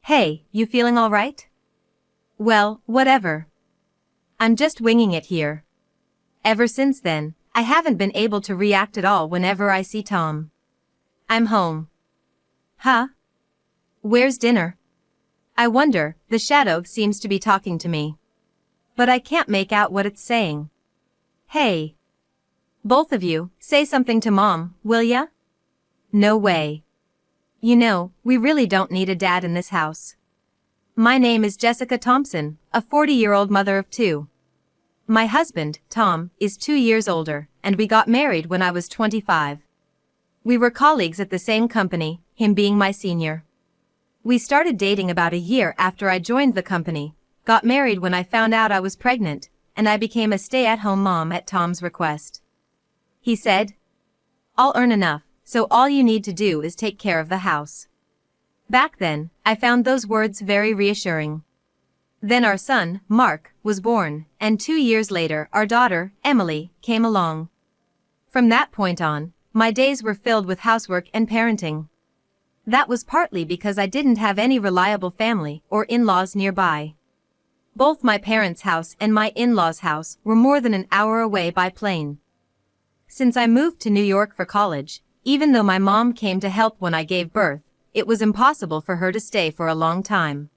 Hey, you feeling alright? Well, whatever. I'm just winging it here. Ever since then, I haven't been able to react at all whenever I see Tom. I'm home. Huh? Where's dinner? I wonder, the shadow seems to be talking to me. But I can't make out what it's saying. Hey. Both of you, say something to Mom, will ya? No way. You know, we really don't need a dad in this house. My name is Jessica Thompson, a 40-year-old mother of two. My husband, Tom, is 2 years older, and we got married when I was 25. We were colleagues at the same company, him being my senior. We started dating about a year after I joined the company, got married when I found out I was pregnant, and I became a stay-at-home mom at Tom's request. He said, "I'll earn enough, so all you need to do is take care of the house." Back then, I found those words very reassuring. Then our son, Mark, was born, and 2 years later our daughter, Emily, came along. From that point on, my days were filled with housework and parenting. That was partly because I didn't have any reliable family or in-laws nearby. Both my parents' house and my in-laws' house were more than an hour away by plane. Since I moved to New York for college, even though my mom came to help when I gave birth, it was impossible for her to stay for a long time.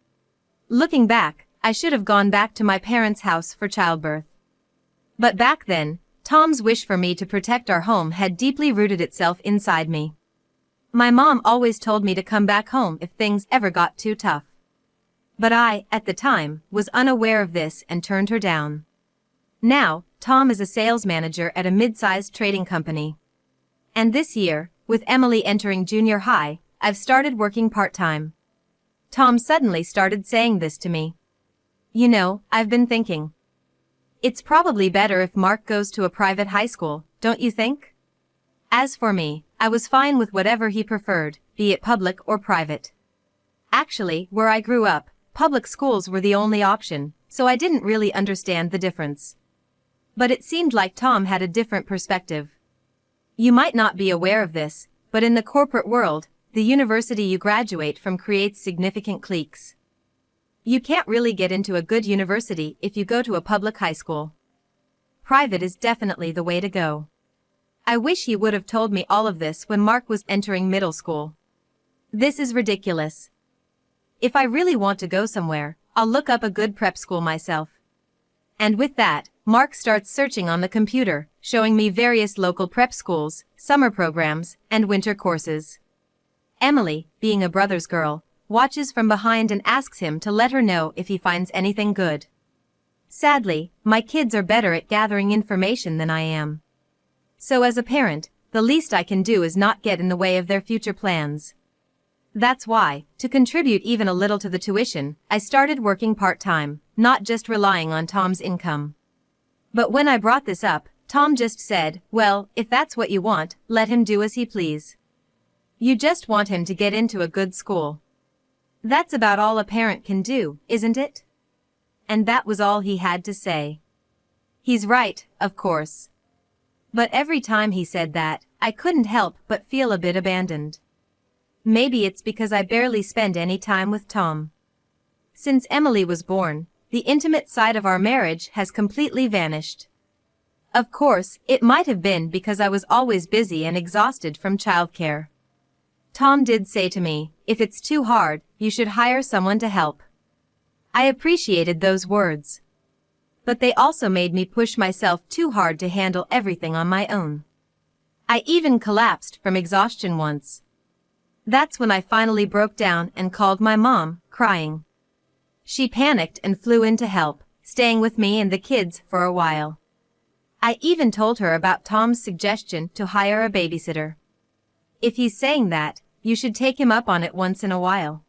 Looking back, I should have gone back to my parents' house for childbirth. But back then, Tom's wish for me to protect our home had deeply rooted itself inside me. My mom always told me to come back home if things ever got too tough. But I, at the time, was unaware of this and turned her down. Now, Tom is a sales manager at a mid-sized trading company. And this year, with Emily entering junior high, I've started working part-time. Tom suddenly started saying this to me. You know, I've been thinking. It's probably better if Mark goes to a private high school, don't you think? As for me, I was fine with whatever he preferred, be it public or private. Actually, where I grew up, public schools were the only option, so I didn't really understand the difference. But it seemed like Tom had a different perspective. You might not be aware of this, but in the corporate world, the university you graduate from creates significant cliques. You can't really get into a good university if you go to a public high school. Private is definitely the way to go. I wish he would have told me all of this when Mark was entering middle school. This is ridiculous. If I really want to go somewhere, I'll look up a good prep school myself. And with that, Mark starts searching on the computer, showing me various local prep schools, summer programs, and winter courses. Emily, being a brother's girl, watches from behind and asks him to let her know if he finds anything good. Sadly, my kids are better at gathering information than I am. So as a parent, the least I can do is not get in the way of their future plans. That's why, to contribute even a little to the tuition, I started working part-time, not just relying on Tom's income. But when I brought this up, Tom just said, "Well, if that's what you want, let him do as he please. You just want him to get into a good school." That's about all a parent can do, isn't it? And that was all he had to say. He's right, of course. But every time he said that, I couldn't help but feel a bit abandoned. Maybe it's because I barely spend any time with Tom. Since Emily was born, the intimate side of our marriage has completely vanished. Of course, it might have been because I was always busy and exhausted from childcare. Tom did say to me, "If it's too hard, you should hire someone to help." I appreciated those words. But they also made me push myself too hard to handle everything on my own. I even collapsed from exhaustion once. That's when I finally broke down and called my mom, crying. She panicked and flew in to help, staying with me and the kids for a while. I even told her about Tom's suggestion to hire a babysitter. If he's saying that, you should take him up on it once in a while.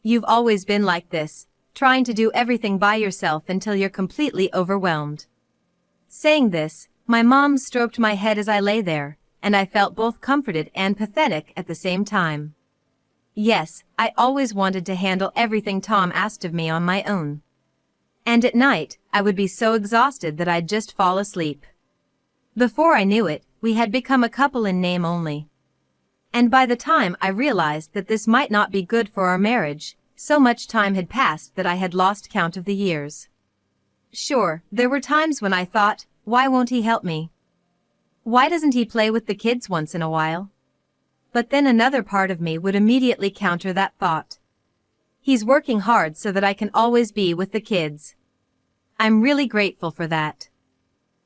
You've always been like this, trying to do everything by yourself until you're completely overwhelmed. Saying this, my mom stroked my head as I lay there, and I felt both comforted and pathetic at the same time. Yes, I always wanted to handle everything Tom asked of me on my own. And at night, I would be so exhausted that I'd just fall asleep. Before I knew it, we had become a couple in name only. And by the time I realized that this might not be good for our marriage, so much time had passed that I had lost count of the years. Sure, there were times when I thought, why won't he help me? Why doesn't he play with the kids once in a while? But then another part of me would immediately counter that thought. He's working hard so that I can always be with the kids. I'm really grateful for that.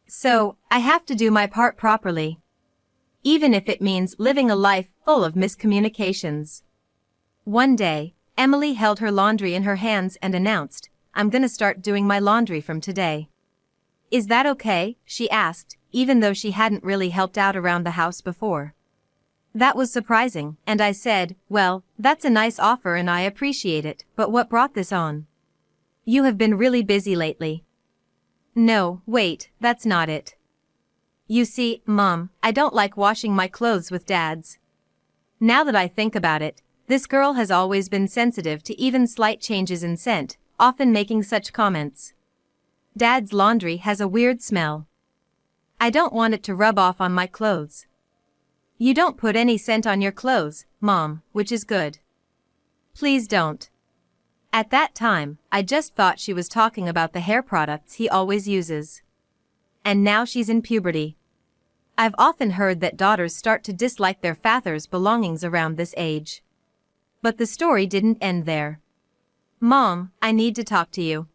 So, I have to do my part properly. Even if it means living a life full of miscommunications. One day, Emily held her laundry in her hands and announced, I'm gonna start doing my laundry from today. Is that okay? She asked, even though she hadn't really helped out around the house before. That was surprising, and I said, well, that's a nice offer and I appreciate it, but what brought this on? You have been really busy lately. No, wait, that's not it. You see, Mom, I don't like washing my clothes with Dad's. Now that I think about it, this girl has always been sensitive to even slight changes in scent, often making such comments. Dad's laundry has a weird smell. I don't want it to rub off on my clothes. You don't put any scent on your clothes, Mom, which is good. Please don't. At that time, I just thought she was talking about the hair products he always uses. And now she's in puberty. I've often heard that daughters start to dislike their father's belongings around this age. But the story didn't end there. Mom, I need to talk to you.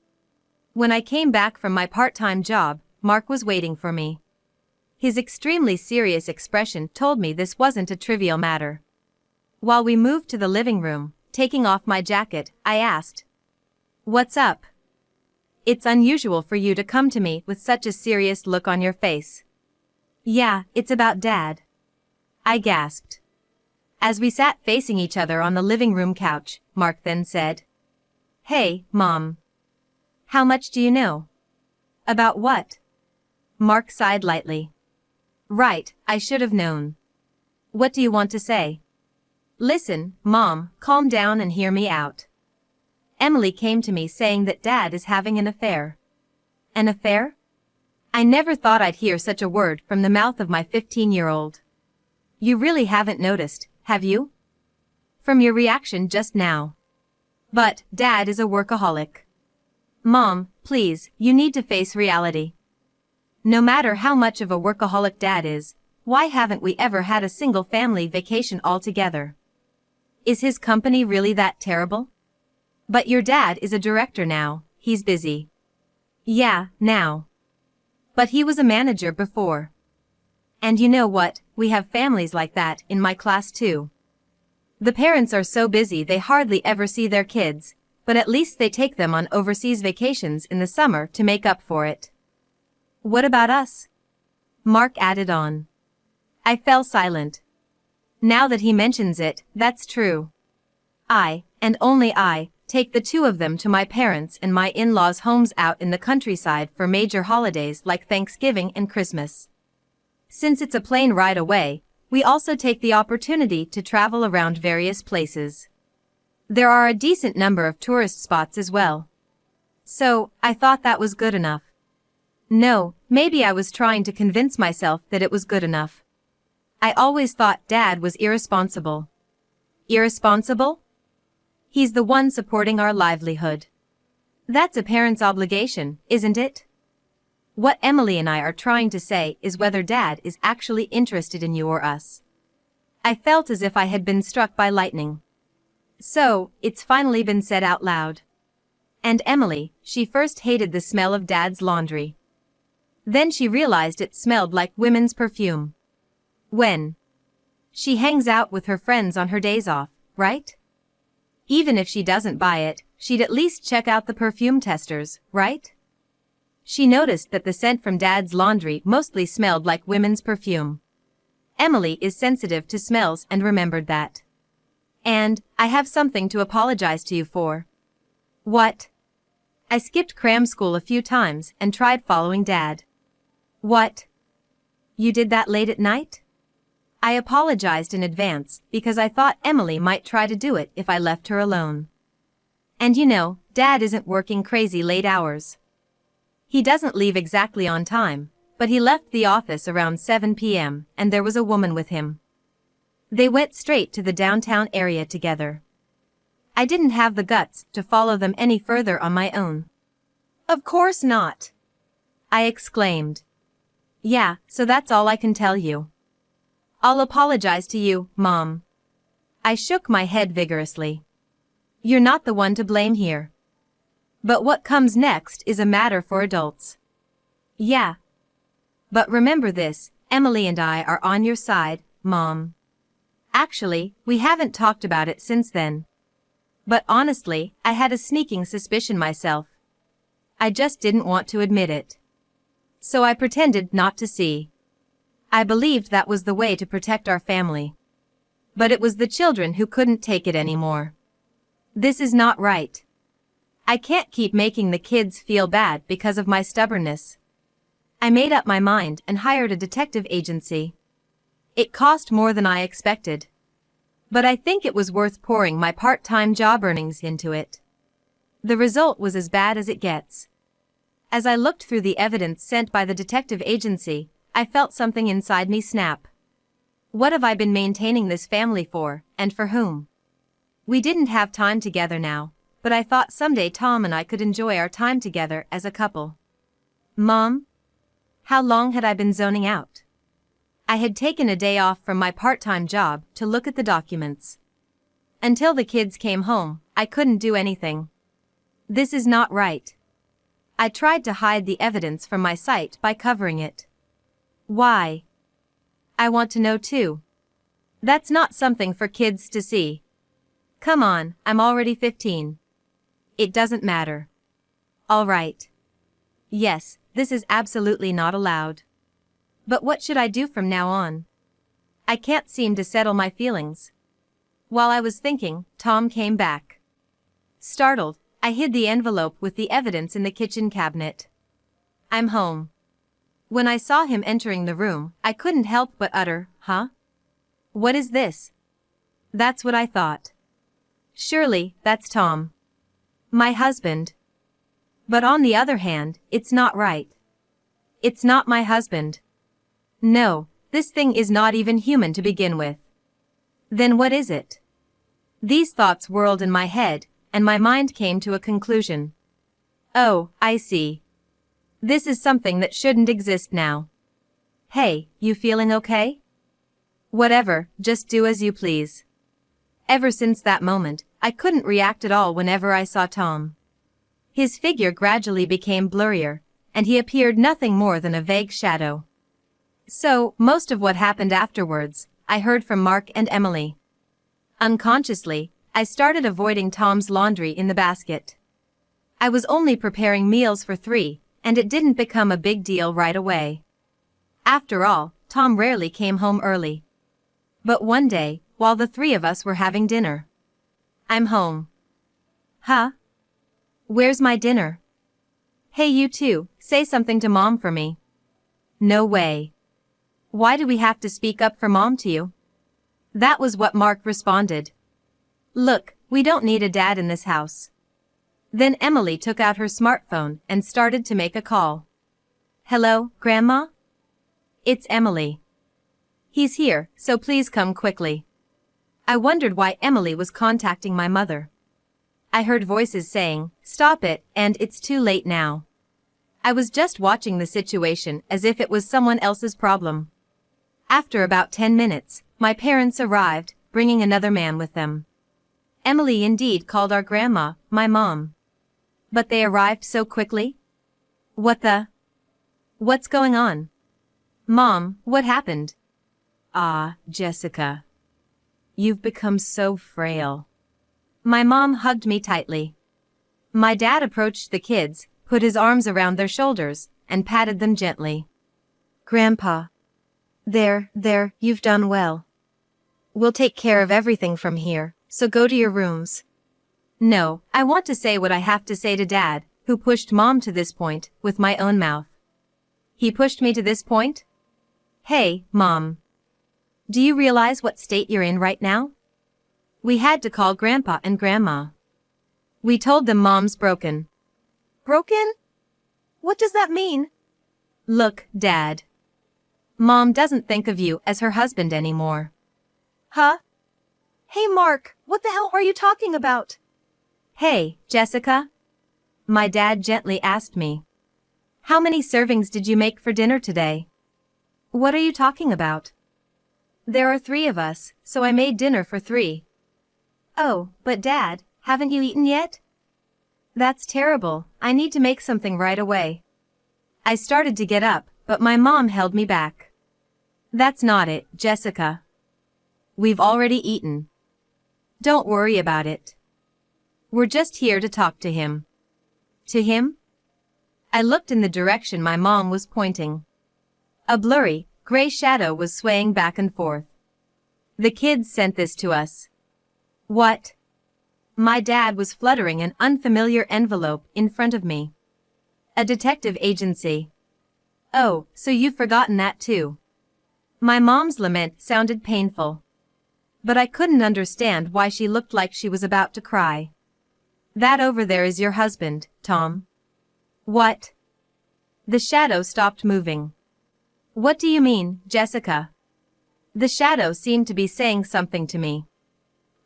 When I came back from my part-time job, Mark was waiting for me. His extremely serious expression told me this wasn't a trivial matter. While we moved to the living room, taking off my jacket, I asked, "What's up? It's unusual for you to come to me with such a serious look on your face." "Yeah, it's about Dad," I gasped. As we sat facing each other on the living room couch, Mark then said, "Hey, Mom. How much do you know?" "About what?" Mark sighed lightly. "Right, I should have known. What do you want to say?" "Listen, Mom, calm down and hear me out. Emily came to me saying that Dad is having an affair." "An affair?" I never thought I'd hear such a word from the mouth of my 15-year-old. "You really haven't noticed, have you? From your reaction just now. But, Dad is a workaholic." "Mom, please, you need to face reality. No matter how much of a workaholic Dad is, why haven't we ever had a single family vacation all together? Is his company really that terrible?" "But your dad is a director now, he's busy." "Yeah, now. But he was a manager before. And you know what, we have families like that in my class too. The parents are so busy they hardly ever see their kids, but at least they take them on overseas vacations in the summer to make up for it." "What about us?" Mark added on. I fell silent. Now that he mentions it, that's true. I, and only I, take the two of them to my parents' and my in-laws' homes out in the countryside for major holidays like Thanksgiving and Christmas. Since it's a plane ride away, we also take the opportunity to travel around various places. There are a decent number of tourist spots as well. So, I thought that was good enough. No, maybe I was trying to convince myself that it was good enough. I always thought Dad was irresponsible. Irresponsible? He's the one supporting our livelihood. That's a parent's obligation, isn't it? What Emily and I are trying to say is whether Dad is actually interested in you or us. I felt as if I had been struck by lightning. So, it's finally been said out loud. And Emily, she first hated the smell of Dad's laundry. Then she realized it smelled like women's perfume. When she hangs out with her friends on her days off, right? Even if she doesn't buy it, she'd at least check out the perfume testers, right? She noticed that the scent from Dad's laundry mostly smelled like women's perfume. Emily is sensitive to smells and remembered that. "And, I have something to apologize to you for." "What?" "I skipped cram school a few times and tried following Dad." "What? You did that late at night?" I apologized in advance because I thought Emily might try to do it if I left her alone. And you know, Dad isn't working crazy late hours. He doesn't leave exactly on time, but he left the office around 7 p.m. and there was a woman with him. They went straight to the downtown area together. I didn't have the guts to follow them any further on my own. Of course not, I exclaimed. Yeah, so that's all I can tell you. I'll apologize to you, Mom. I shook my head vigorously. You're not the one to blame here. But what comes next is a matter for adults. Yeah. But remember this, Emily and I are on your side, Mom. Actually, we haven't talked about it since then. But honestly, I had a sneaking suspicion myself. I just didn't want to admit it. So I pretended not to see. I believed that was the way to protect our family. But it was the children who couldn't take it anymore. This is not right. I can't keep making the kids feel bad because of my stubbornness. I made up my mind and hired a detective agency. It cost more than I expected. But I think it was worth pouring my part-time job earnings into it. The result was as bad as it gets. As I looked through the evidence sent by the detective agency, I felt something inside me snap. What have I been maintaining this family for, and for whom? We didn't have time together now, but I thought someday Tom and I could enjoy our time together as a couple. Mom? How long had I been zoning out? I had taken a day off from my part-time job to look at the documents. Until the kids came home, I couldn't do anything. This is not right. I tried to hide the evidence from my sight by covering it. Why? I want to know too. That's not something for kids to see. Come on, I'm already 15. It doesn't matter. All right. Yes, this is absolutely not allowed. But what should I do from now on? I can't seem to settle my feelings. While I was thinking, Tom came back. Startled, I hid the envelope with the evidence in the kitchen cabinet. I'm home. When I saw him entering the room, I couldn't help but utter, huh? What is this? That's what I thought. Surely, that's Tom. My husband. But on the other hand, it's not right. It's not my husband. No, this thing is not even human to begin with. Then what is it? These thoughts whirled in my head, and my mind came to a conclusion. Oh, I see. This is something that shouldn't exist now. Hey, you feeling okay? Whatever, just do as you please. Ever since that moment, I couldn't react at all whenever I saw Tom. His figure gradually became blurrier, and he appeared nothing more than a vague shadow. So, most of what happened afterwards, I heard from Mark and Emily. Unconsciously, I started avoiding Tom's laundry in the basket. I was only preparing meals for 3, and it didn't become a big deal right away. After all, Tom rarely came home early. But one day, while the 3 of us were having dinner. I'm home. Huh? Where's my dinner? Hey, you two, say something to Mom for me. No way. Why do we have to speak up for Mom to you? That was what Mark responded. Look, we don't need a dad in this house. Then Emily took out her smartphone and started to make a call. Hello, Grandma? It's Emily. He's here, so please come quickly. I wondered why Emily was contacting my mother. I heard voices saying, stop it, and it's too late now. I was just watching the situation as if it was someone else's problem. After about 10 minutes, my parents arrived, bringing another man with them. Emily indeed called our grandma, my mom. But they arrived so quickly? What's going on? Mom, what happened? Ah, Jessica. You've become so frail. My mom hugged me tightly. My dad approached the kids, put his arms around their shoulders, and patted them gently. Grandpa. There, you've done well. We'll take care of everything from here, so go to your rooms. No, I want to say what I have to say to Dad, who pushed Mom to this point, with my own mouth. He pushed me to this point? Hey, Mom. Do you realize what state you're in right now? We had to call Grandpa and Grandma. We told them Mom's broken. Broken? What does that mean? Look, Dad. Mom doesn't think of you as her husband anymore. Huh? Hey Mark, what the hell are you talking about? Hey, Jessica? My dad gently asked me. How many servings did you make for dinner today? What are you talking about? There are 3 of us, so I made dinner for 3. Oh, but Dad, haven't you eaten yet? That's terrible, I need to make something right away. I started to get up, but my mom held me back. That's not it, Jessica. We've already eaten. Don't worry about it. We're just here to talk to him. To him? I looked in the direction my mom was pointing. A blurry, gray shadow was swaying back and forth. The kids sent this to us. What? My dad was fluttering an unfamiliar envelope in front of me. A detective agency. Oh, so you've forgotten that too. My mom's lament sounded painful. But I couldn't understand why she looked like she was about to cry. That over there is your husband, Tom. What? The shadow stopped moving. What do you mean, Jessica? The shadow seemed to be saying something to me.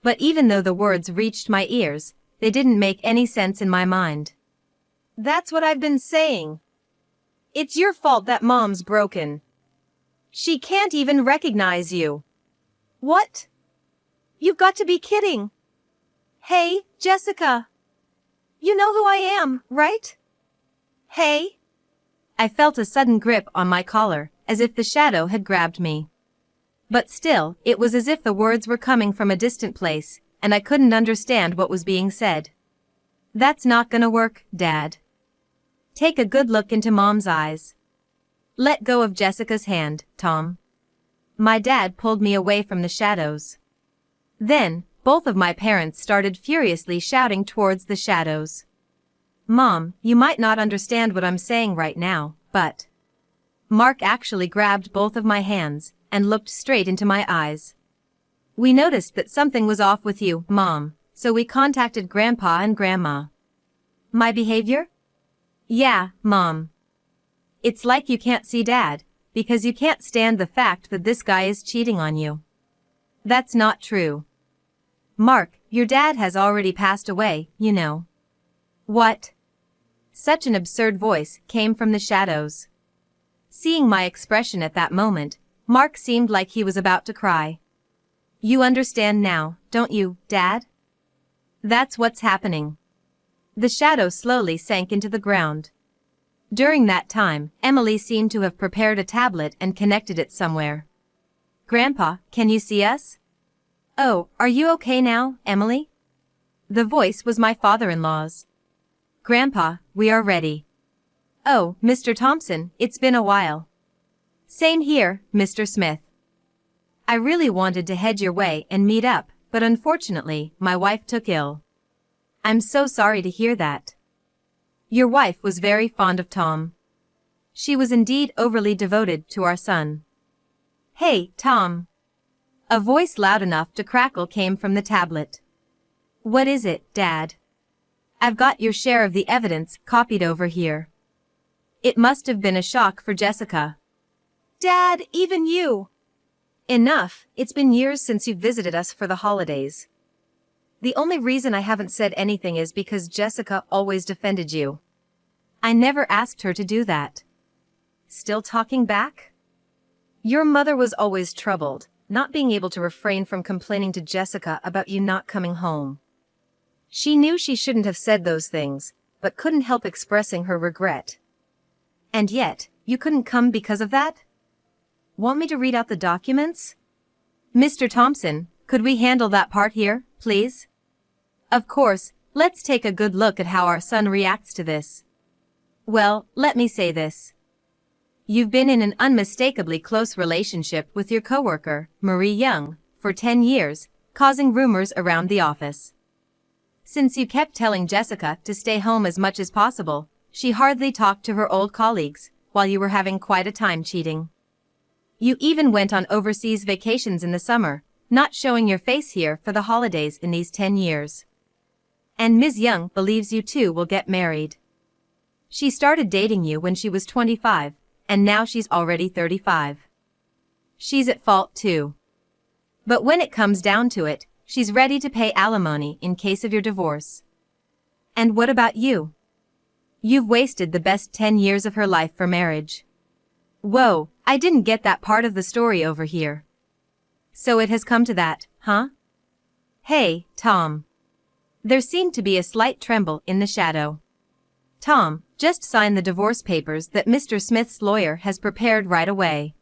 But even though the words reached my ears, they didn't make any sense in my mind. That's what I've been saying. It's your fault that Mom's broken. She can't even recognize you. What? You've got to be kidding. Hey, Jessica. You know who I am, right? Hey? I felt a sudden grip on my collar, as if the shadow had grabbed me. But still, it was as if the words were coming from a distant place, and I couldn't understand what was being said. That's not gonna work, Dad. Take a good look into Mom's eyes. Let go of Jessica's hand, Tom. My dad pulled me away from the shadows. Then, both of my parents started furiously shouting towards the shadows. Mom, you might not understand what I'm saying right now, but... Mark actually grabbed both of my hands and looked straight into my eyes. We noticed that something was off with you, Mom, so we contacted Grandpa and Grandma. My behavior? Yeah, Mom. It's like you can't see Dad, because you can't stand the fact that this guy is cheating on you. That's not true. Mark, your dad has already passed away, you know. What? Such an absurd voice came from the shadows. Seeing my expression at that moment, Mark seemed like he was about to cry. You understand now, don't you, Dad? That's what's happening. The shadow slowly sank into the ground. During that time, Emily seemed to have prepared a tablet and connected it somewhere. Grandpa, can you see us? Oh, are you okay now, Emily? The voice was my father-in-law's. Grandpa, we are ready. Oh, Mr. Thompson, it's been a while. Same here, Mr. Smith. I really wanted to head your way and meet up, but unfortunately, my wife took ill. I'm so sorry to hear that. Your wife was very fond of Tom. She was indeed overly devoted to our son. Hey, Tom. A voice loud enough to crackle came from the tablet. What is it, Dad? I've got your share of the evidence copied over here. It must have been a shock for Jessica. Dad, even you. Enough, it's been years since you visited us for the holidays. The only reason I haven't said anything is because Jessica always defended you. I never asked her to do that. Still talking back? Your mother was always troubled, not being able to refrain from complaining to Jessica about you not coming home. She knew she shouldn't have said those things, but couldn't help expressing her regret. And yet, you couldn't come because of that? Want me to read out the documents? Mr. Thompson, could we handle that part here, please? Of course, let's take a good look at how our son reacts to this. Well, let me say this. You've been in an unmistakably close relationship with your coworker, Marie Young, for 10 years, causing rumors around the office. Since you kept telling Jessica to stay home as much as possible, she hardly talked to her old colleagues, while you were having quite a time cheating. You even went on overseas vacations in the summer, not showing your face here for the holidays in these 10 years. And Ms. Young believes you two will get married. She started dating you when she was 25, and now she's already 35. She's at fault too. But when it comes down to it, she's ready to pay alimony in case of your divorce. And what about you? You've wasted the best 10 years of her life for marriage. Whoa, I didn't get that part of the story over here. So it has come to that, huh? Hey, Tom. There seemed to be a slight tremble in the shadow. Tom, just sign the divorce papers that Mr. Smith's lawyer has prepared right away.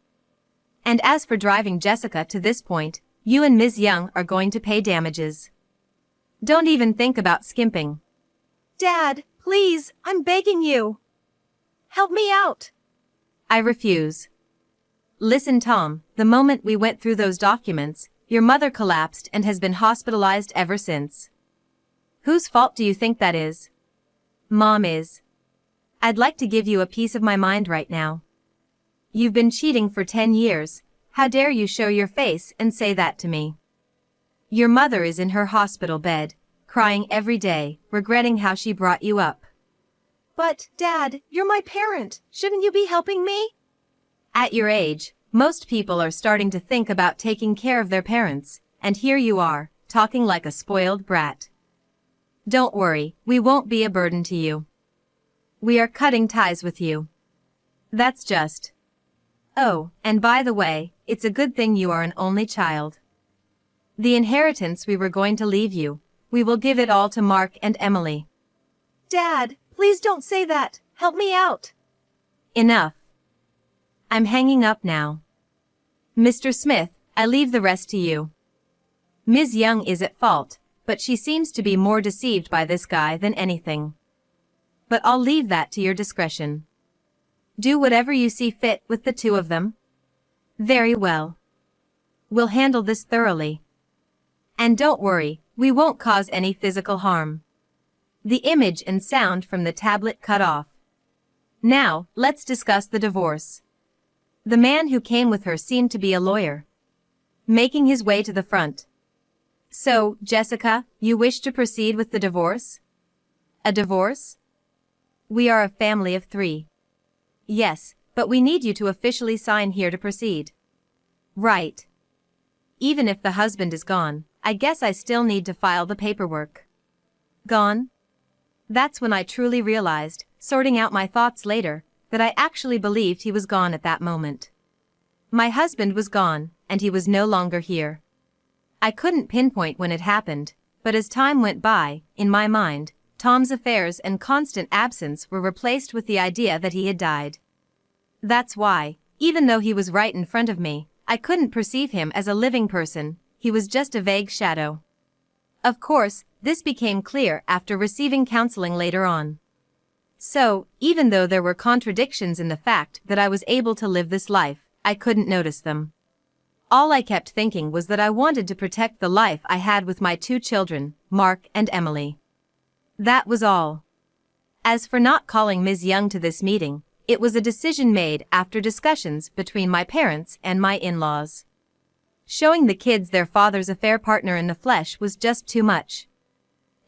And as for driving Jessica to this point, you and Ms. Young are going to pay damages. Don't even think about skimping. Dad, please, I'm begging you. Help me out. I refuse. Listen, Tom, the moment we went through those documents, your mother collapsed and has been hospitalized ever since. Whose fault do you think that is? Mom is. I'd like to give you a piece of my mind right now. You've been cheating for 10 years. How dare you show your face and say that to me? Your mother is in her hospital bed, crying every day, regretting how she brought you up. But, Dad, you're my parent. Shouldn't you be helping me? At your age, most people are starting to think about taking care of their parents, and here you are, talking like a spoiled brat. Don't worry, we won't be a burden to you. We are cutting ties with you. That's just. Oh, and by the way, it's a good thing you are an only child. The inheritance we were going to leave you, we will give it all to Mark and Emily. Dad, please don't say that. Help me out. Enough. I'm hanging up now. Mr. Smith, I leave the rest to you. Ms. Young is at fault, but she seems to be more deceived by this guy than anything. But I'll leave that to your discretion. Do whatever you see fit with the two of them. Very well. We'll handle this thoroughly. And don't worry, we won't cause any physical harm. The image and sound from the tablet cut off. Now, let's discuss the divorce. The man who came with her seemed to be a lawyer. Making his way to the front. So, Jessica, you wish to proceed with the divorce? A divorce? We are a family of 3. Yes, but we need you to officially sign here to proceed. Right. Even if the husband is gone, I guess I still need to file the paperwork. Gone? That's when I truly realized, sorting out my thoughts later, that I actually believed he was gone at that moment. My husband was gone, and he was no longer here. I couldn't pinpoint when it happened, but as time went by, in my mind, Tom's affairs and constant absence were replaced with the idea that he had died. That's why, even though he was right in front of me, I couldn't perceive him as a living person. He was just a vague shadow. Of course, this became clear after receiving counseling later on. So, even though there were contradictions in the fact that I was able to live this life, I couldn't notice them. All I kept thinking was that I wanted to protect the life I had with my 2 children, Mark and Emily. That was all. As for not calling Ms. Young to this meeting, it was a decision made after discussions between my parents and my in-laws. Showing the kids their father's affair partner in the flesh was just too much.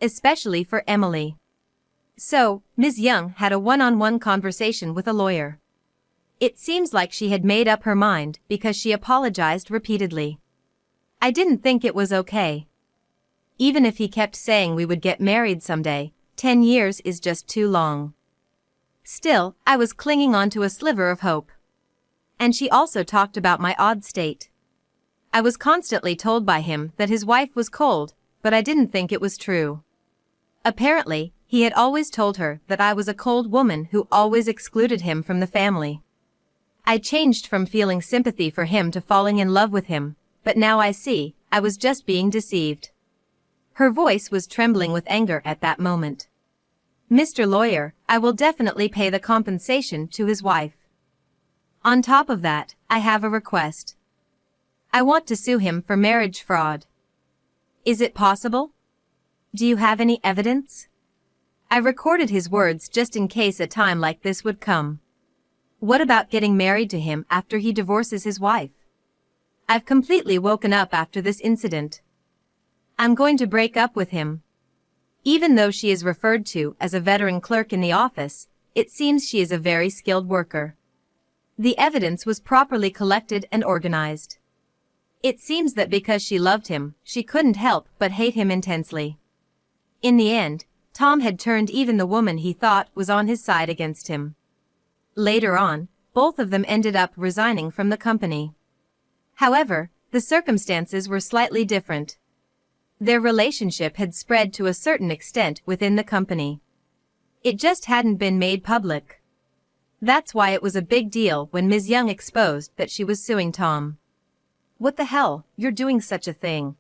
Especially for Emily. So, Ms. Young had a one-on-one conversation with a lawyer. It seems like she had made up her mind because she apologized repeatedly. I didn't think it was okay. Even if he kept saying we would get married someday, 10 years is just too long. Still, I was clinging on to a sliver of hope. And she also talked about my odd state. I was constantly told by him that his wife was cold, but I didn't think it was true. Apparently, he had always told her that I was a cold woman who always excluded him from the family. I changed from feeling sympathy for him to falling in love with him, but now I see, I was just being deceived. Her voice was trembling with anger at that moment. Mr. Lawyer, I will definitely pay the compensation to his wife. On top of that, I have a request. I want to sue him for marriage fraud. Is it possible? Do you have any evidence? I recorded his words just in case a time like this would come. What about getting married to him after he divorces his wife? I've completely woken up after this incident. I'm going to break up with him. Even though she is referred to as a veteran clerk in the office, it seems she is a very skilled worker. The evidence was properly collected and organized. It seems that because she loved him, she couldn't help but hate him intensely. In the end, Tom had turned even the woman he thought was on his side against him. Later on, both of them ended up resigning from the company. However, the circumstances were slightly different. Their relationship had spread to a certain extent within the company. It just hadn't been made public. That's why it was a big deal when Ms. Young exposed that she was suing Tom. "What the hell, you're doing such a thing.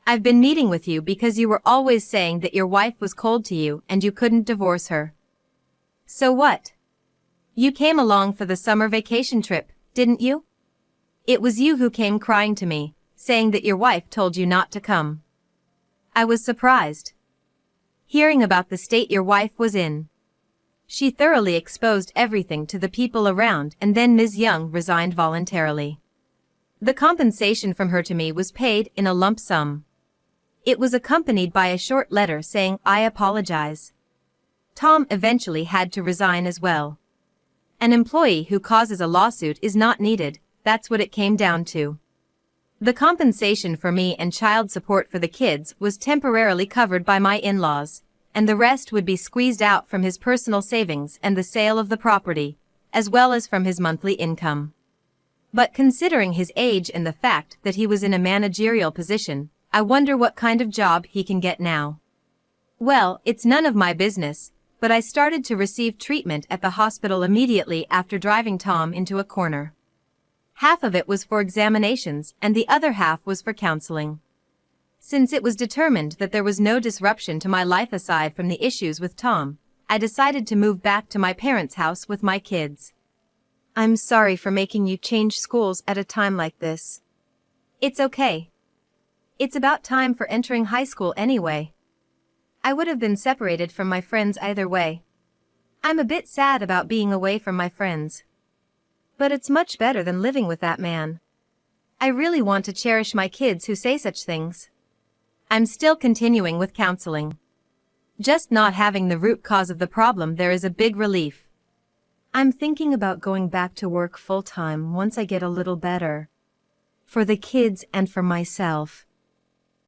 I've been meeting with you because you were always saying that your wife was cold to you and you couldn't divorce her. So what? You came along for the summer vacation trip, didn't you? It was you who came crying to me, saying that your wife told you not to come." I was surprised. Hearing about the state your wife was in. She thoroughly exposed everything to the people around, and then Ms. Young resigned voluntarily. The compensation from her to me was paid in a lump sum. It was accompanied by a short letter saying, "I apologize." Tom eventually had to resign as well. An employee who causes a lawsuit is not needed, that's what it came down to. The compensation for me and child support for the kids was temporarily covered by my in-laws, and the rest would be squeezed out from his personal savings and the sale of the property, as well as from his monthly income. But considering his age and the fact that he was in a managerial position, I wonder what kind of job he can get now. Well, it's none of my business, but I started to receive treatment at the hospital immediately after driving Tom into a corner. Half of it was for examinations and the other half was for counseling. Since it was determined that there was no disruption to my life aside from the issues with Tom, I decided to move back to my parents' house with my kids. I'm sorry for making you change schools at a time like this. It's okay. It's about time for entering high school anyway. I would have been separated from my friends either way. I'm a bit sad about being away from my friends. But it's much better than living with that man. I really want to cherish my kids who say such things. I'm still continuing with counseling. Just not having the root cause of the problem there is a big relief. I'm thinking about going back to work full-time once I get a little better. For the kids and for myself.